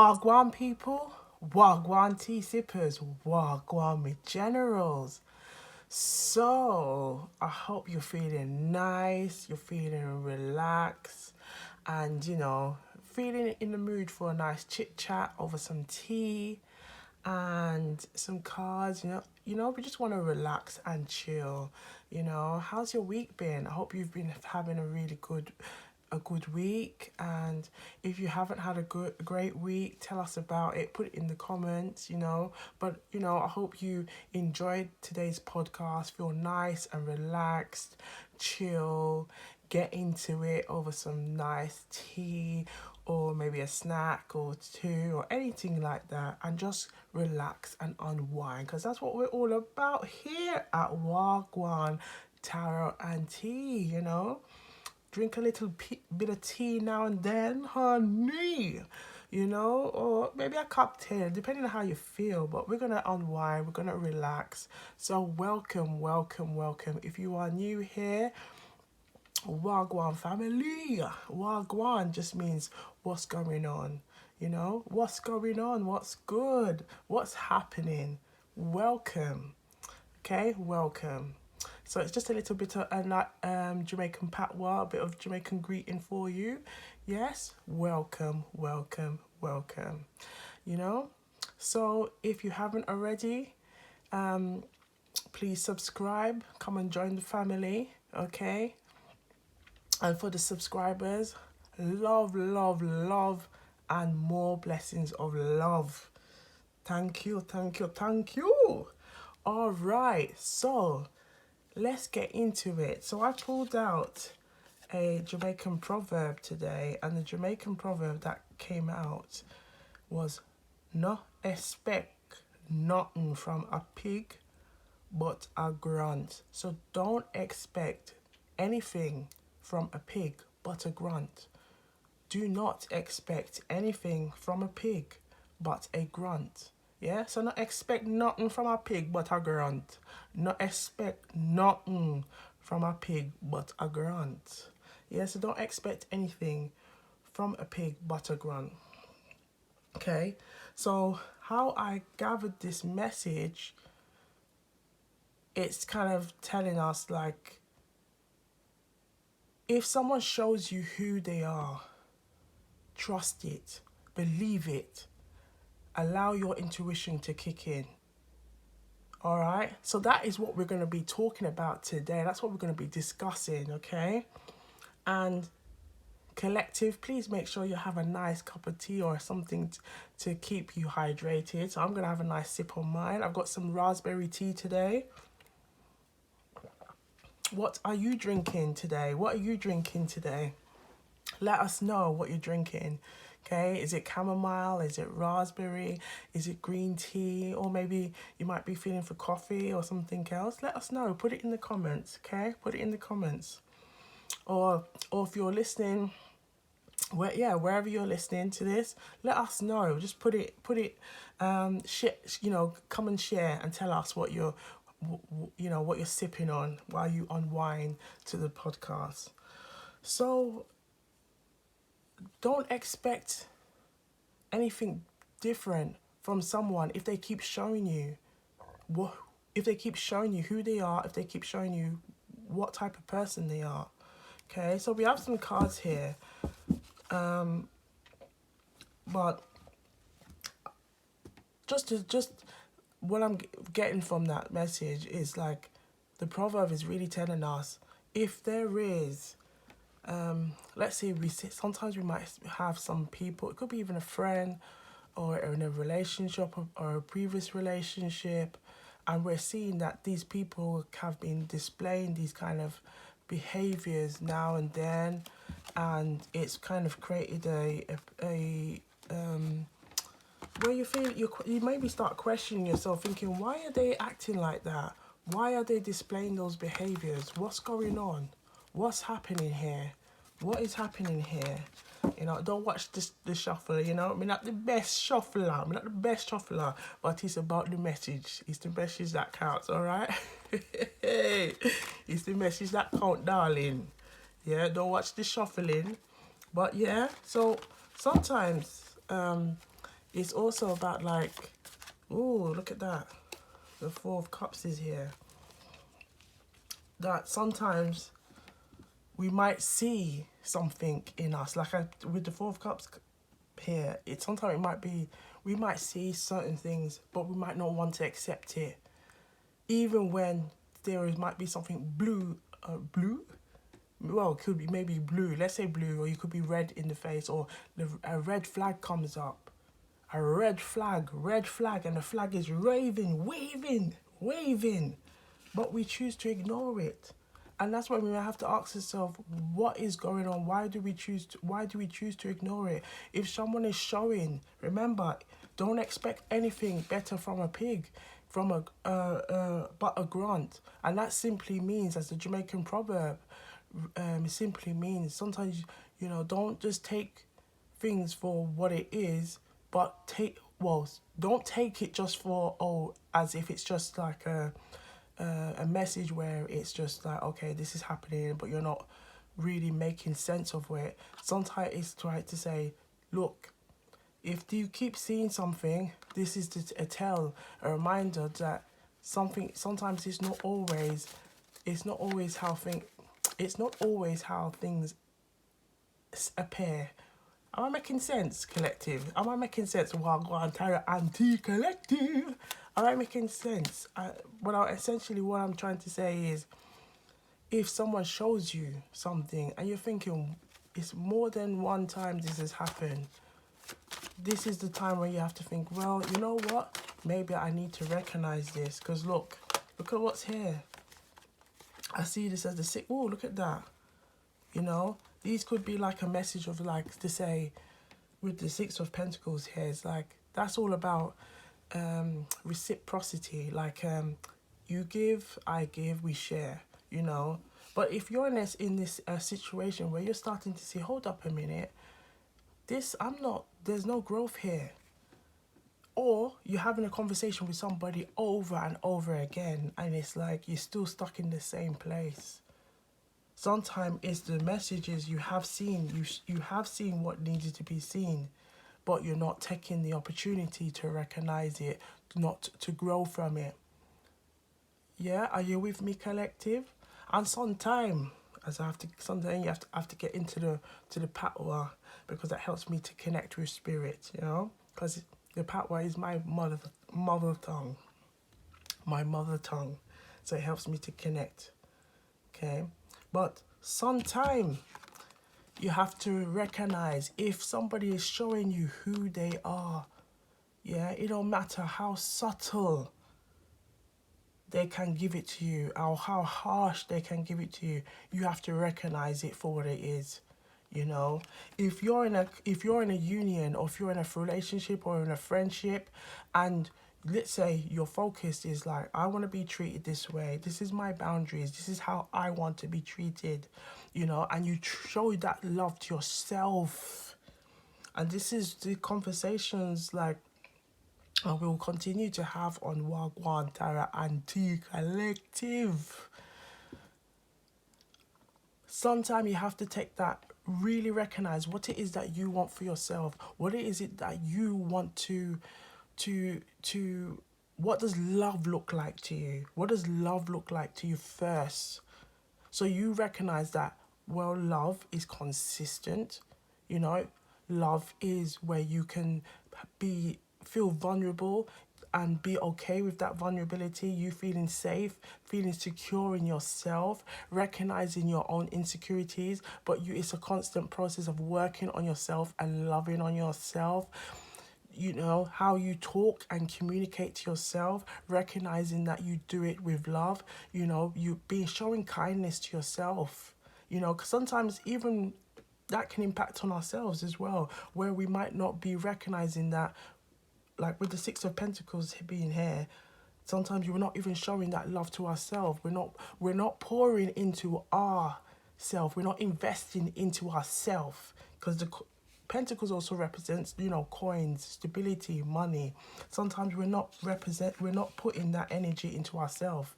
Wagwan people, Wagwan tea sippers, Wagwan me generals. So, I hope you're feeling nice, you're feeling relaxed, and feeling in the mood for a nice chit chat over some tea and some cards. We just want to relax and chill. How's your week been? I hope you've been having a good week, and if you haven't had a great week, tell us about it. Put it in the comments. But I hope you enjoyed today's podcast. Feel nice and relaxed, chill, get into it over some nice tea or maybe a snack or two or anything like that, and just relax and unwind, because that's what we're all about here at Wagwan Tarot and Tea. Drink a little bit of tea now and then, honey, or maybe a cocktail, depending on how you feel. But we're going to unwind, we're going to relax. So welcome, welcome, welcome. If you are new here, Wagwan family. Wagwan just means what's going on, what's going on, what's good, what's happening. Welcome. Okay, welcome. So it's just a little bit of Jamaican patois, a bit of Jamaican greeting for you. Yes, welcome, welcome, welcome. So if you haven't already, please subscribe. Come and join the family, okay? And for the subscribers, love, love, love, and more blessings of love. Thank you, thank you, thank you. All right, so let's get into it. So I pulled out a Jamaican proverb today, and the Jamaican proverb that came out was "No expect nothing from a pig but a grunt." So don't expect anything from a pig but a grunt. Do not expect anything from a pig but a grunt. Yeah, so not expect nothing from a pig but a grunt. Not expect nothing from a pig but a grunt. Yeah, so don't expect anything from a pig but a grunt. Okay, so how I gathered this message, it's kind of telling us, like, if someone shows you who they are, trust it, believe it, allow your intuition to kick in. All right, so that is what we're going to be talking about today. That's what we're going to be discussing, okay? And collective, please make sure you have a nice cup of tea or something to keep you hydrated. So I'm going to have a nice sip on mine. I've got some raspberry tea today. What are you drinking today? What are you drinking today? Let us know what you're drinking. Okay, is it chamomile? Is it raspberry? Is it green tea? Or maybe you might be feeling for coffee or something else. Let us know. Put it in the comments, okay? Put it in the comments. Or if you're listening, wherever you're listening to this, let us know. Just put it, come and share and tell us what you're sipping on while you unwind to the podcast. So don't expect anything different from someone if they keep showing you if they keep showing you who they are, if they keep showing you what type of person they are. Okay, so we have some cards here, but just what I'm getting from that message is, like, the proverb is really telling us, if there is let's say sometimes we might have some people, it could be even a friend or in a relationship or a previous relationship, and we're seeing that these people have been displaying these kind of behaviors now and then, and it's kind of created a where you feel you maybe start questioning yourself, thinking, why are they acting like that? Why are they displaying those behaviors? What's going on? What's happening here? What is happening here? Don't watch the shuffle, I'm not the best shuffler, but it's about the message. It's the message that counts, all right? It's the message that counts, darling. Yeah, don't watch the shuffling. But yeah, so sometimes It's also about like, oh, look at that. The Four of Cups is here. That sometimes we might see something in us. Like with the Four of Cups here, sometimes it might be, we might see certain things, but we might not want to accept it. Even when might be something blue, well, it could be maybe blue, let's say blue, or you could be red in the face, or a red flag comes up. A red flag, and the flag is waving, but we choose to ignore it. And that's when we have to ask ourselves, what is going on? Why do we choose to ignore it? If someone is showing, remember, don't expect anything better from a pig, but a grunt. And that simply means, as the Jamaican proverb, it simply means sometimes, don't just take things for what it is, but don't take it just for, as if it's just like a message where it's just like, okay, this is happening, but you're not really making sense of it. Sometimes it's trying to say, look, if you keep seeing something, this is a reminder that sometimes it's not always how things appear. Am I making sense, collective? Am I making sense? Wagwan Tara Anti-Collective. Am I making sense? What I'm trying to say is, if someone shows you something and you're thinking, it's more than one time this has happened, this is the time where you have to think, well, you know what? Maybe I need to recognize this, because look at what's here. I see this as the six. Oh, look at that. These could be like a message of, like, to say, with the Six of Pentacles here, it's like, that's all about reciprocity. Like, you give, I give, we share, But if you're in this situation where you're starting to see, hold up a minute, there's no growth here. Or you're having a conversation with somebody over and over again, and it's like you're still stuck in the same place. Sometimes it's the messages you have seen, you have seen what needed to be seen, but you're not taking the opportunity to recognize it, not to grow from it. Yeah, are you with me, collective? And sometimes you have to get into the patwa, because that helps me to connect with spirit, because the patwa is my mother tongue, so it helps me to connect. Okay. But sometimes you have to recognize, if somebody is showing you who they are, it don't matter how subtle they can give it to you, or how harsh they can give it to you, you have to recognize it for what it is. If you're in a union, or if you're in a relationship or in a friendship, and let's say your focus is like, I want to be treated this way, this is my boundaries, this is how I want to be treated, and you show that love to yourself. And this is the conversations, like, we'll continue to have on Wagwan Tara Anti-Collective. Sometimes you have to take that, really recognize what it is that you want for yourself, what it is that you want to what does love look like to you? What does love look like to you first? So you recognize that, well, love is consistent. Love is where you can feel vulnerable and be okay with that vulnerability, you feeling safe, feeling secure in yourself, recognizing your own insecurities, but it's a constant process of working on yourself and loving on yourself. How you talk and communicate to yourself, recognizing that you do it with love, you showing kindness to yourself, because sometimes even that can impact on ourselves as well, where we might not be recognizing that, like with the Six of Pentacles being here, sometimes we're not even showing that love to ourselves. We're not pouring into ourself. We're not investing into ourselves, because the Pentacles also represents, coins, stability, money. Sometimes we're not putting that energy into ourselves.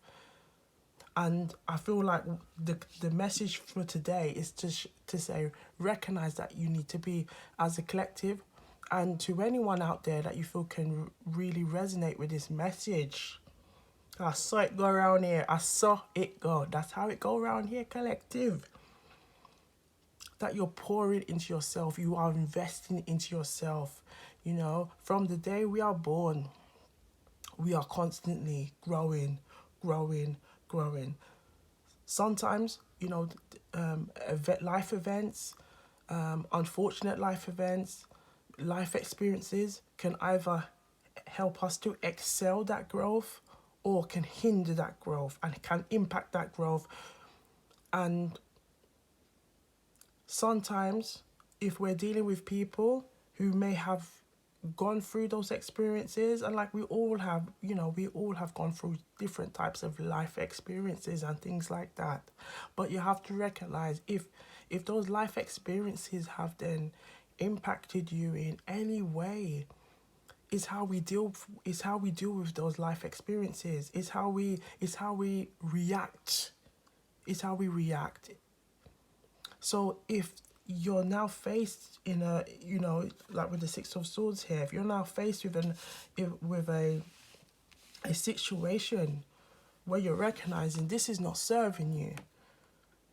And I feel like the message for today is to say, recognize that you need to be, as a collective, And to anyone out there that you feel can really resonate with this message, I saw it go around here. I saw it go. That's how it go around here, collective. That you're pouring into yourself. You are investing into yourself. You know, from the day we are born, we are constantly growing, growing, growing. Sometimes, you know, life events, unfortunate life events, life experiences can either help us to excel that growth or can hinder that growth and can impact that growth. And sometimes if we're dealing with people who may have gone through those experiences, and like we all have, you know, we all have gone through different types of life experiences and things like that, but you have to recognize if those life experiences have then impacted you in any way, is how we deal with those life experiences, is how we react, So if you're now faced in a, you know, like with the Six of Swords here, if you're now faced with a situation where you're recognizing this is not serving you,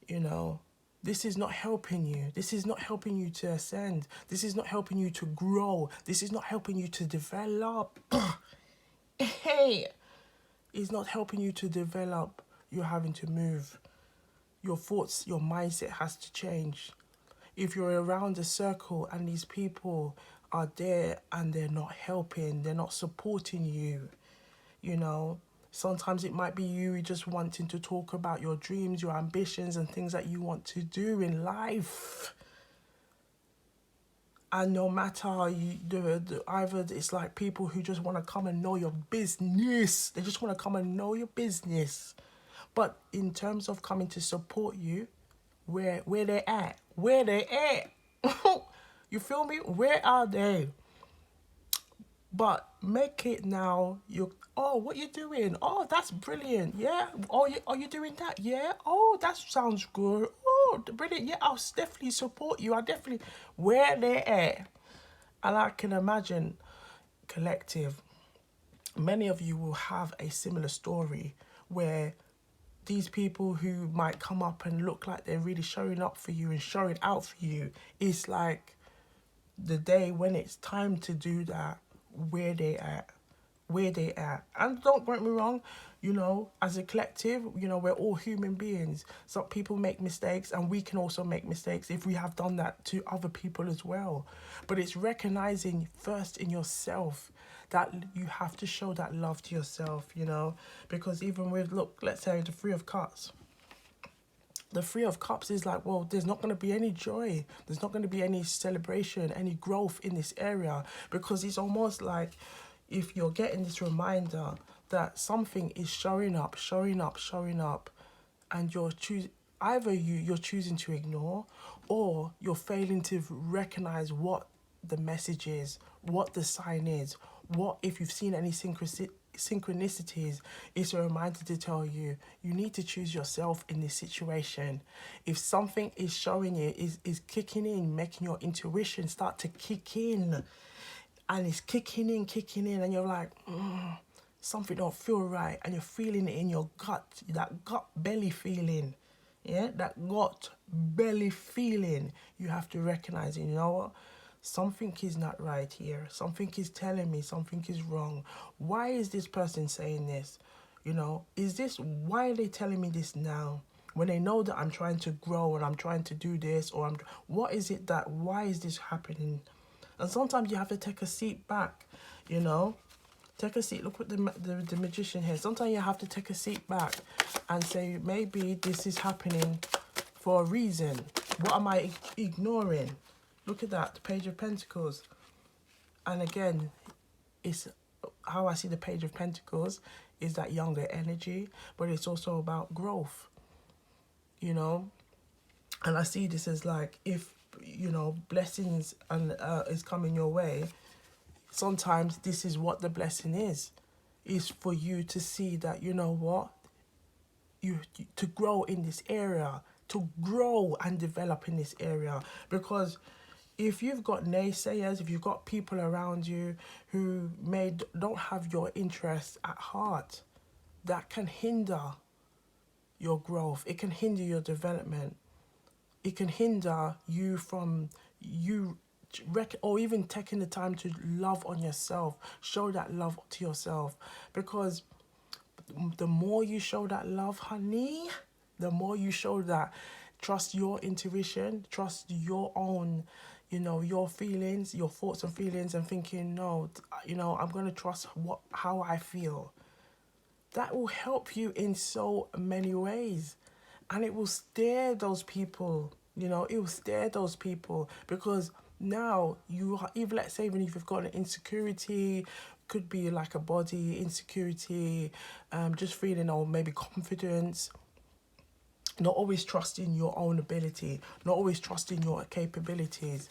you know, this is not helping you, this is not helping you to ascend, this is not helping you to grow, this is not helping you to develop, hey, it's not helping you to develop, you're having to move. Your thoughts, your mindset has to change. If you're around a circle and these people are there and they're not helping, they're not supporting you, you know, sometimes it might be you just wanting to talk about your dreams, your ambitions and things that you want to do in life. And no matter how you do it, either it's like people who just want to come and know your business. They just want to come and know your business. But in terms of coming to support you, where they at? Where they at? You feel me? Where are they? But make it now. Oh, what you doing? Oh, that's brilliant. Yeah. Oh, are you doing that? Yeah. Oh, that sounds good. Oh, brilliant. Yeah, I'll definitely support you. Where they at? And I can imagine, collective, many of you will have a similar story where these people who might come up and look like they're really showing up for you and showing out for you, it's like the day when it's time to do that, where they at? And don't get me wrong, you know, as a collective, you know, we're all human beings. Some people make mistakes and we can also make mistakes if we have done that to other people as well. But it's recognizing first in yourself that you have to show that love to yourself, you know, because even with, look, let's say the Three of Cups. The Three of Cups is like, well, there's not going to be any joy. There's not going to be any celebration, any growth in this area, because it's almost like if you're getting this reminder that something is showing up, and you're choosing to ignore, or you're failing to recognize what the message is, what the sign is, what if you've seen any synchronicities. It's a reminder to tell you need to choose yourself in this situation. If something is showing you, is kicking in, making your intuition start to kick in, and it's kicking in, and you're like, something don't feel right, and you're feeling it in your gut, that gut belly feeling, yeah, that gut belly feeling, you have to recognize it. You know what? Something is not right here. Something is telling me something is wrong. Why is this person saying this? You know, why are they telling me this now? When they know that I'm trying to grow and I'm trying to do this, or why is this happening? And sometimes you have to take a seat back, you know. Take a seat. Look at the magician here. Sometimes you have to take a seat back and say, maybe this is happening for a reason. What am I ignoring? Look at that, the Page of Pentacles. And again, it's how I see the Page of Pentacles is that younger energy, but it's also about growth, you know. And I see this as like, if, you know, blessings and is coming your way, sometimes this is what the blessing is for you to see that, you know what, to grow in this area, to grow and develop in this area. Because if you've got naysayers, if you've got people around you who don't have your interests at heart, that can hinder your growth. It can hinder your development. It can hinder you from or even taking the time to love on yourself, show that love to yourself. Because the more you show that love, honey, the more you show that, trust your intuition, trust your own, your feelings, your thoughts and feelings, and thinking, no, I'm going to trust how I feel. That will help you in so many ways. And it will steer those people, it will steer those people, because now even, let's say, even if you've got an insecurity, could be like a body insecurity, just feeling, or maybe confidence, not always trusting your own ability, not always trusting your capabilities.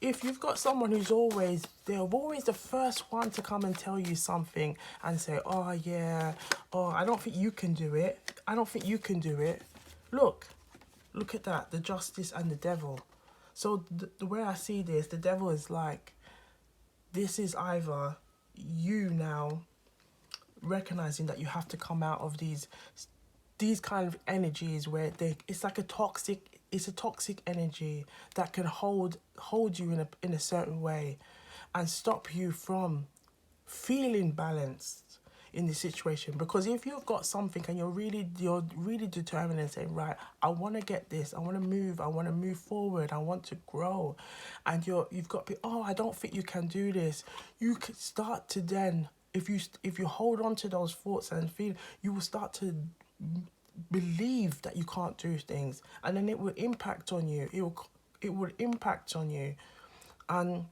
If you've got someone they're always the first one to come and tell you something and say, oh yeah, oh, I don't think you can do it. I don't think you can do it. Look at that, the justice and the devil. So the way I see this, the devil is like, this is either you now recognizing that you have to come out of these kind of energies where it's like a toxic energy that can hold you in a certain way and stop you from feeling balanced in the situation. Because if you've got something and you're really determined and saying, right, I want to get this, I want to move forward, I want to grow, and you've got I don't think you can do this, you could start to then, if you hold on to those thoughts and feel, you will start to believe that you can't do things, and then it will impact on you. It will impact on you. And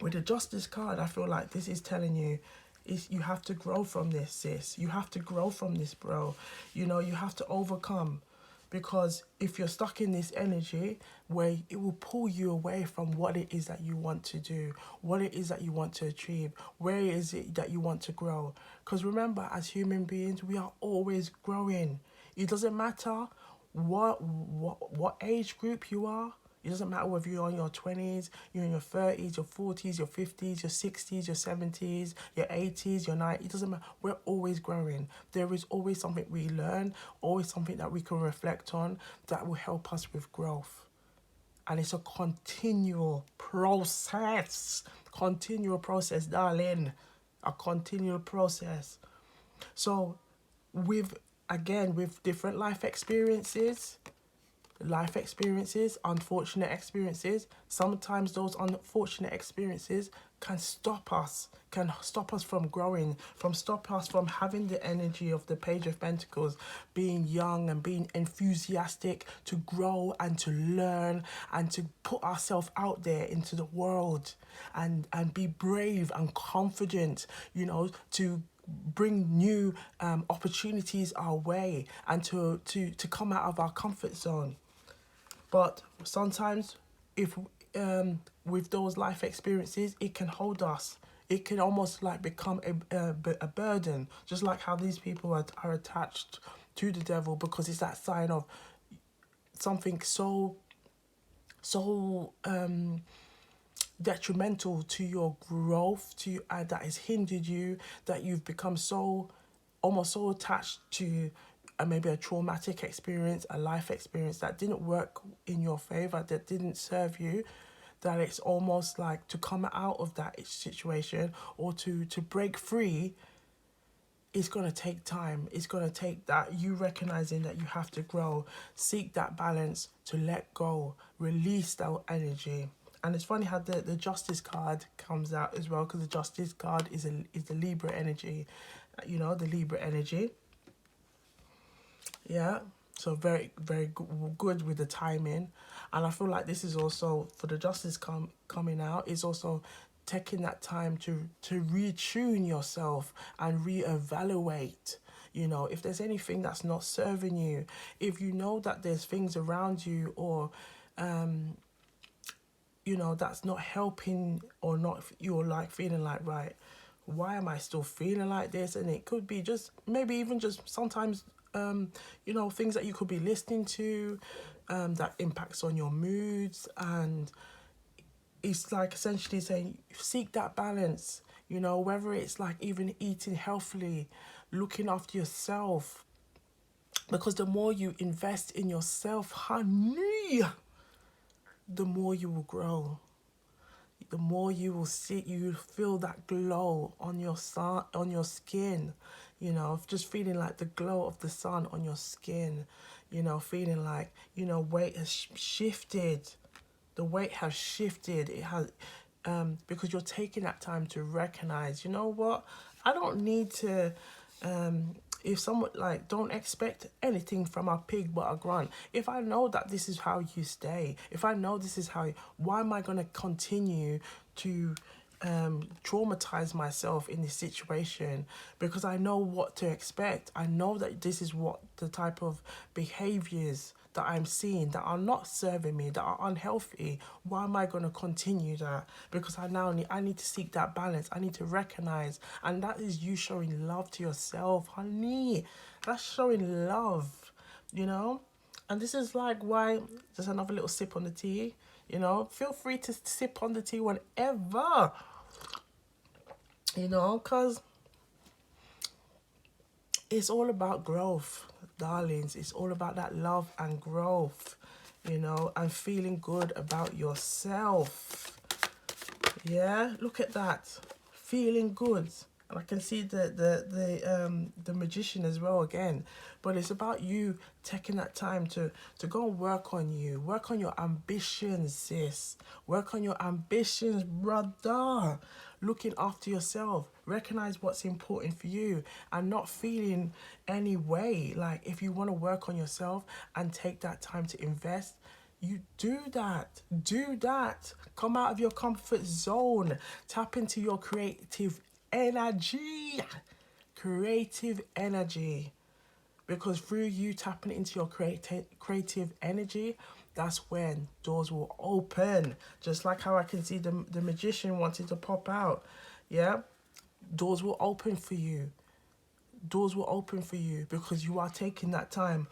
with the Justice card, I feel like this is telling you, you have to grow from this, sis. You have to grow from this, bro. You have to overcome. Because if you're stuck in this energy where it will pull you away from what it is that you want to do, what it is that you want to achieve, where is it that you want to grow. Because remember, as human beings, we are always growing. It doesn't matter what age group you are. It doesn't matter whether you're in your 20s, you're in your 30s, your 40s, your 50s, your 60s, your 70s, your 80s, your 90s. It doesn't matter. We're always growing. There is always something we learn, always something that we can reflect on that will help us with growth. And it's a continual process. Continual process, darling. A continual process. So with different life experiences, unfortunate experiences, sometimes those unfortunate experiences can stop us from growing, stop us from having the energy of the Page of Pentacles, being young and being enthusiastic to grow and to learn and to put ourselves out there into the world and be brave and confident, to bring new opportunities our way and to come out of our comfort zone. But sometimes, if with those life experiences, it can hold us. It can almost like become a burden, just like how these people are attached to the devil, because it's that sign of something so detrimental to your growth, that has hindered you, that you've become almost so attached to maybe a traumatic experience, a life experience that didn't work in your favor, that didn't serve you, that it's almost like to come out of that situation or to break free, it's going to take time. It's going to take that you recognizing that you have to grow, seek that balance, to let go, release that energy. And it's funny how the Justice card comes out as well, because the Justice card is the Libra energy, the Libra energy. Yeah, so very, very good with the timing. And I feel like this is also, for the Justice coming out, is also taking that time to retune yourself and reevaluate. If there's anything that's not serving you, if you know that there's things around you, or that's not helping, or not, you're like feeling like, right, why am I still feeling like this? And it could be just, maybe even just sometimes things that you could be listening to that impacts on your moods, and it's like essentially saying seek that balance, you know, whether it's like even eating healthily, looking after yourself, because the more you invest in yourself, honey, the more you will grow. The more you will see, you feel that glow on your sun, on your skin, you know, just feeling like the glow of the sun on your skin, you know, feeling like, you know, weight has shifted. The weight has shifted. It has, because you're taking that time to recognize, you know what, I don't need to, if someone like, don't expect anything from a pig but a grunt. If I know that this is how you stay, if I know this is how you, why am I going to continue to traumatize myself in this situation? Because I know what to expect. I know that this is what the type of behaviors that I'm seeing that are not serving me, that are unhealthy. Why am I going to continue that? Because I need to seek that balance. I need to recognize, and that is you showing love to yourself, honey. That's showing love, you know. And this is like why, just another little sip on the tea, you know. Feel free to sip on the tea whenever, you know, because it's all about growth, darlings. It's all about that love and growth, you know, and feeling good about yourself. Yeah, look at that, feeling good. And I can see the magician as well again. But it's about you taking that time to go and work on you, work on your ambitions, sis. Work on your ambitions, brother. Looking after yourself, recognize what's important for you, and not feeling any way. Like, if you want to work on yourself and take that time to invest, you do that. Do that. Come out of your comfort zone. Tap into your creative energy. Creative energy. Because through you tapping into your creative energy, that's when doors will open. Just like how I can see the magician wanted to pop out. Yeah? Doors will open for you. Doors will open for you because you are taking that time.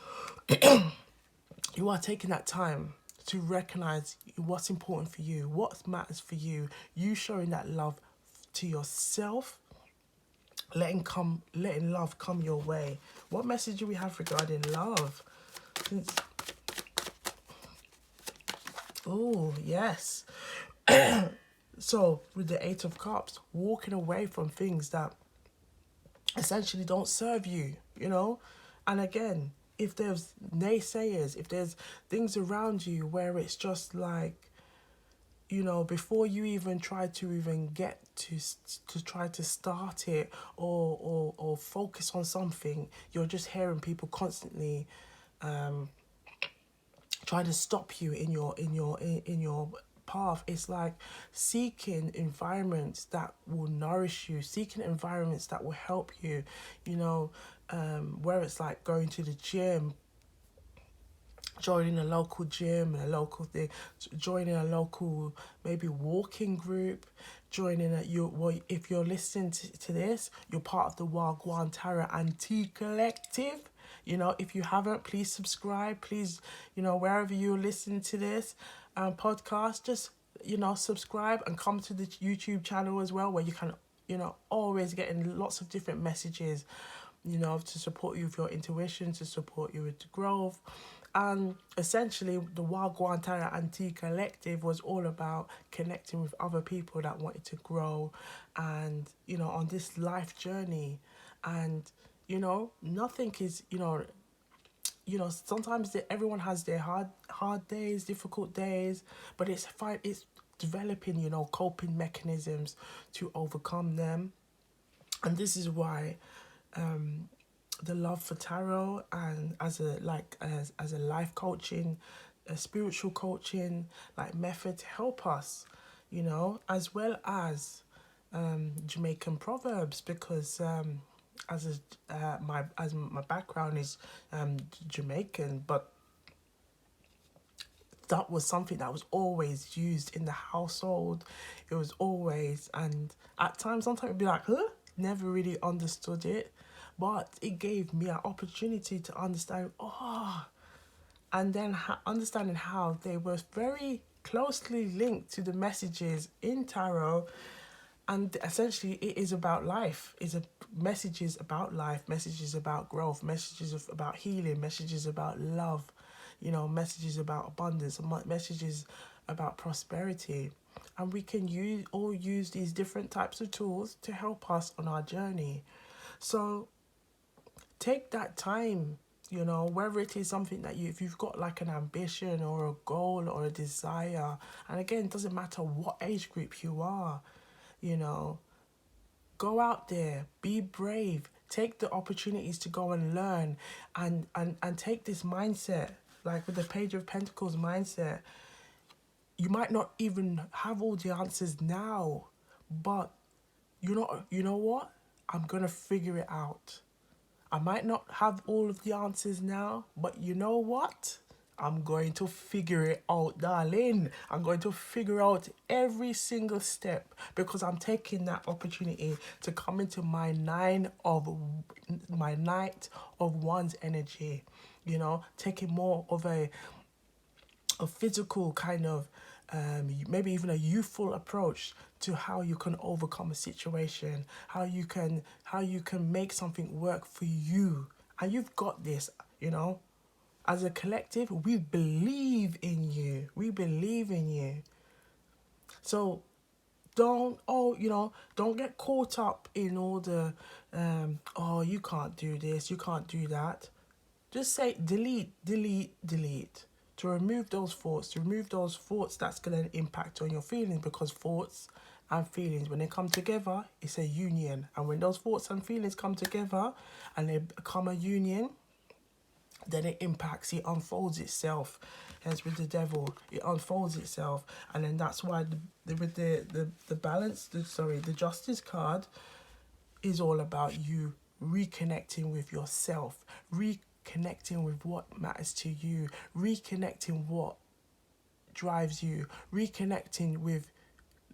You are taking that time to recognize what's important for you, what matters for you. You showing that love to yourself, letting love come your way. What message do we have regarding love? Oh, yes. So with the Eight of Cups, walking away from things that essentially don't serve you, you know. And again, if there's naysayers, if there's things around you where it's just like, you know, before you even try to even get to try to start it, or focus on something, you're just hearing people constantly trying to stop you in your path. It's like seeking environments that will nourish you, seeking environments that will help you, you know, where it's like going to the gym, joining a local gym, a local thing, joining a local maybe walking group, joining well, if you're listening to this, you're part of the Wagwan Tarot Antique Collective. You know, if you haven't, please subscribe. Please, you know, wherever you're listening to this podcast, just, you know, subscribe and come to the YouTube channel as well, where you can, you know, always getting lots of different messages, you know, to support you with your intuition, to support you with the growth. And essentially, the Wagwan Tarot Antique Collective was all about connecting with other people that wanted to grow and, you know, on this life journey. And, you know, nothing is, you know, sometimes everyone has their hard days, difficult days, but it's fine. It's developing, you know, coping mechanisms to overcome them. And this is why the love for tarot, and as a life coaching, a spiritual coaching like method to help us, you know, as well as Jamaican Proverbs, because my background is Jamaican, but that was something that was always used in the household. It was always, and at times, sometimes it'd be like, huh? Never really understood it. But it gave me an opportunity to understand, and then understanding how they were very closely linked to the messages in tarot, and essentially it is about life. It's a messages about life, messages about growth, messages about healing, messages about love, you know, messages about abundance, messages about prosperity. And we can use these different types of tools to help us on our journey. So take that time, you know, whether it is something that if you've got like an ambition or a goal or a desire, and again, it doesn't matter what age group you are, you know, go out there, be brave, take the opportunities to go and learn, and take this mindset, like with the Page of Pentacles mindset. You might not even have all the answers now, but you know what? I'm gonna figure it out. I might not have all of the answers now, but you know what? I'm going to figure it out, darling. I'm going to figure out every single step, because I'm taking that opportunity to come into my Knight of Wands energy. You know, taking more of a physical kind of maybe even a youthful approach to how you can overcome a situation, how you can make something work for you. And you've got this, you know. As a collective, we believe in you. We believe in you. So don't get caught up in all the oh, you can't do this, you can't do that. Just say delete, delete, delete. To remove those thoughts that's going to impact on your feelings, because thoughts and feelings, when they come together, it's a union. And when those thoughts and feelings come together and they become a union, then it impacts, it unfolds itself. As with the devil, it unfolds itself. And then that's why the balance, the justice card is all about you reconnecting with yourself, reconnecting with what matters to you, reconnecting what drives you, reconnecting with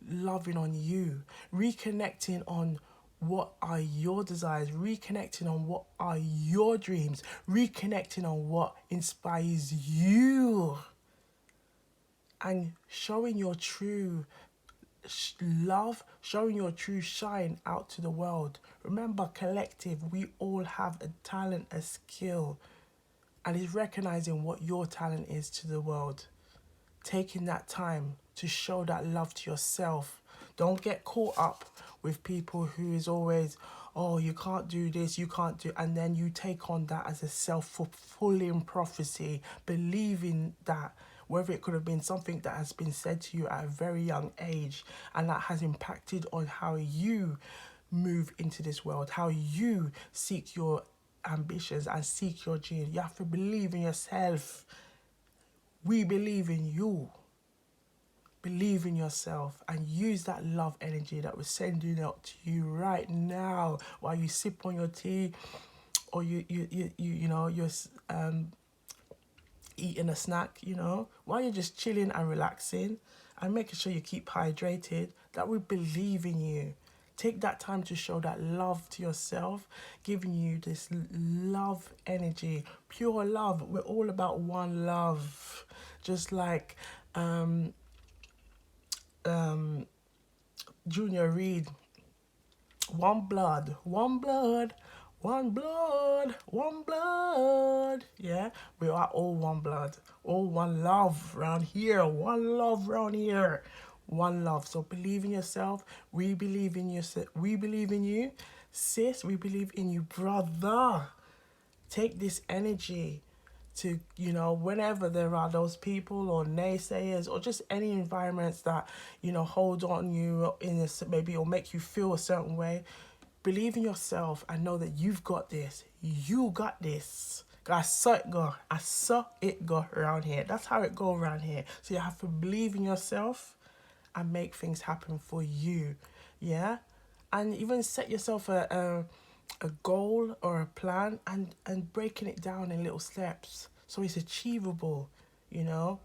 loving on you, reconnecting on what are your desires, reconnecting on what are your dreams, reconnecting on what inspires you, and showing your true love, showing your true shine out to the world. Remember, collective, we all have a talent, a skill, and it's recognizing what your talent is to the world. Taking that time to show that love to yourself. Don't get caught up with people who is always, oh, you can't do this, you can't do, and then you take on that as a self-fulfilling prophecy, believing that, whether it could have been something that has been said to you at a very young age, and that has impacted on how you move into this world, how you seek your ambitions and seek your dreams. You have to believe in yourself. We believe in you. Believe in yourself and use that love energy that we're sending out to you right now while you sip on your tea, or you're eating a snack, you know, while you're just chilling and relaxing and making sure you keep hydrated, that we believe in you. Take that time to show that love to yourself, giving you this love energy, pure love. We're all about one love. Just like Junior Reid, one blood, one blood, one blood, one blood. Yeah, we are all one blood, all one love round here, one love round here, one love. So believe in yourself. We believe in you. We believe in you, sis. We believe in you, brother. Take this energy to, you know, whenever there are those people or naysayers or just any environments that, you know, hold on you in this, maybe, or make you feel a certain way. Believe in yourself and know that you've got this. You got this. I saw it go. I saw it go around here. That's how it go around here. So you have to believe in yourself and make things happen for you. Yeah? And even set yourself a goal or a plan, and breaking it down in little steps so it's achievable, you know.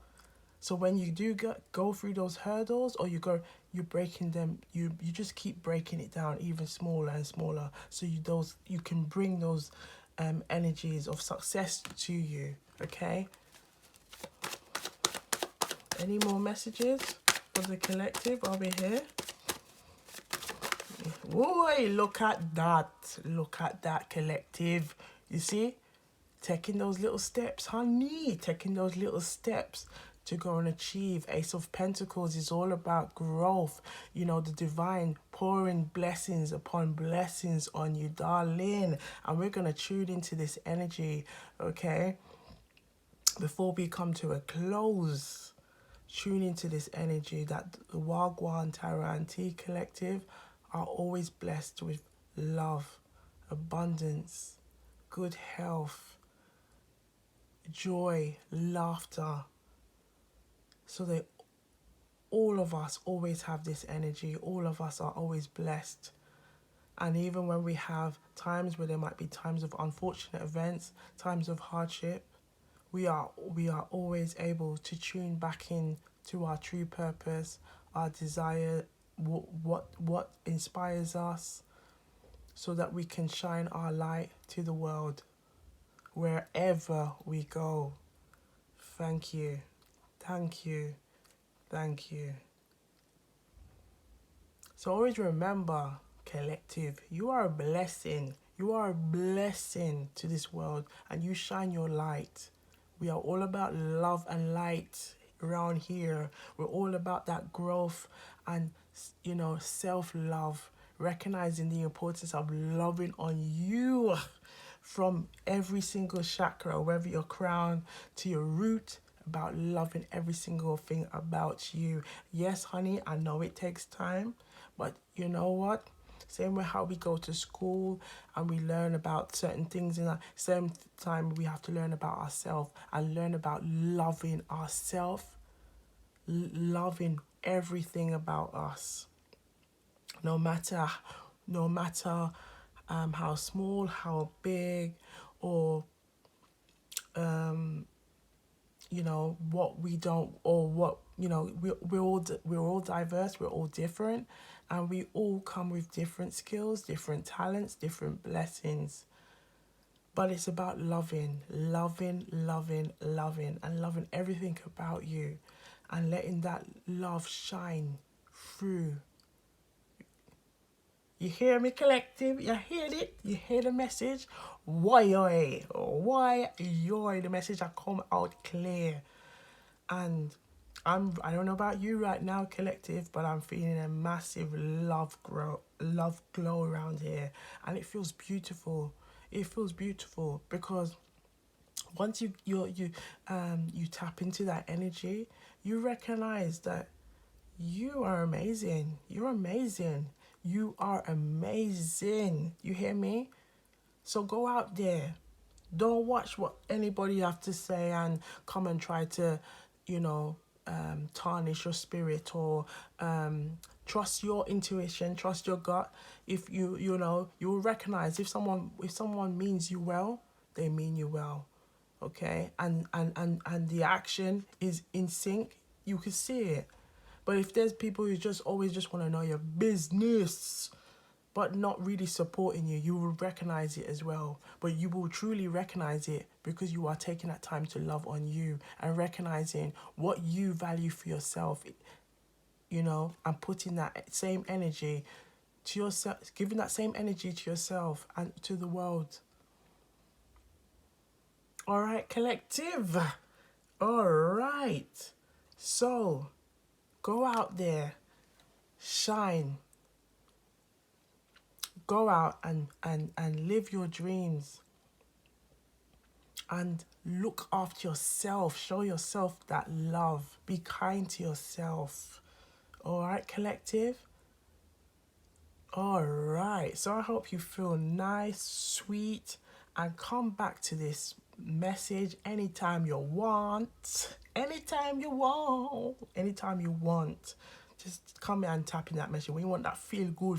So when you do go through those hurdles, or you're breaking them, you just keep breaking it down even smaller and smaller, so you can bring those energies of success to you. Okay, Any more messages for the collective over here? Boy, look at that. Look at that, collective. You see? Taking those little steps, honey. Taking those little steps to go and achieve. Ace of Pentacles is all about growth. You know, the divine pouring blessings upon blessings on you, darling. And we're going to tune into this energy, okay? Before we come to a close, tune into this energy that the Wagwan Tarot and Tea Collective are always blessed with love, abundance, good health, joy, laughter. So they, all of us always have this energy. All of us are always blessed. And even when we have times where there might be times of unfortunate events, times of hardship, we are always able to tune back in to our true purpose, our desire, what inspires us, so that we can shine our light to the world wherever we go. Thank you. Thank you. Thank you. So always remember, collective, you are a blessing. You are a blessing to this world, and you shine your light. We are all about love and light around here. We're all about that growth and, you know, self-love, recognizing the importance of loving on you from every single chakra, whether your crown to your root, about loving every single thing about you. Yes, honey, I know it takes time, but you know what? Same way how we go to school and we learn about certain things, in the same time we have to learn about ourselves and learn about loving ourselves, loving everything about us. No matter how small, how big, or you know, what we don't, or what, you know, we're all diverse, we're all different, and we all come with different skills, different talents, different blessings. But it's about loving, and loving everything about you, and letting that love shine through. You hear me, collective? You hear it? You hear the message? Why, the message I come out clear. And I don't know about you right now, collective, but I'm feeling a massive love glow around here, and it feels beautiful. It feels beautiful because once you tap into that energy, you recognize that you are amazing. You're amazing. You are amazing. You hear me? So go out there. Don't watch what anybody have to say and come and try to, you know, tarnish your spirit, or trust your intuition, trust your gut. If you know, you will recognize if someone means you well, they mean you well. Okay? And the action is in sync. You can see it. But if there's people who just always just want to know your business, but not really supporting you, you will recognize it as well. But you will truly recognize it because you are taking that time to love on you and recognizing what you value for yourself, you know, and putting that same energy to yourself, giving that same energy to yourself and to the world. All right, collective. All right. So go out there, shine. Go out and live your dreams, and look after yourself. Show yourself that love. Be kind to yourself. All right, collective? All right. So I hope you feel nice, sweet, and come back to this message anytime you want. Anytime you want. Anytime you want. Just come here and tap in that message. When you want that feel good,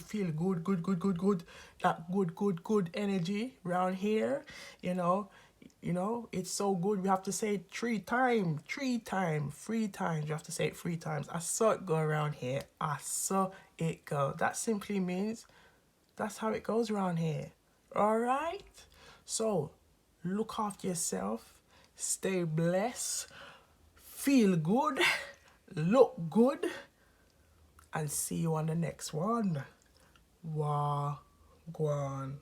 that good energy around here, you know, it's so good. We have to say it 3 times. You have to say it 3 times. I saw it go around here. I saw it go. That simply means that's how it goes around here. All right? So look after yourself. Stay blessed. Feel good. look good, and see you on the next one. Wagwan.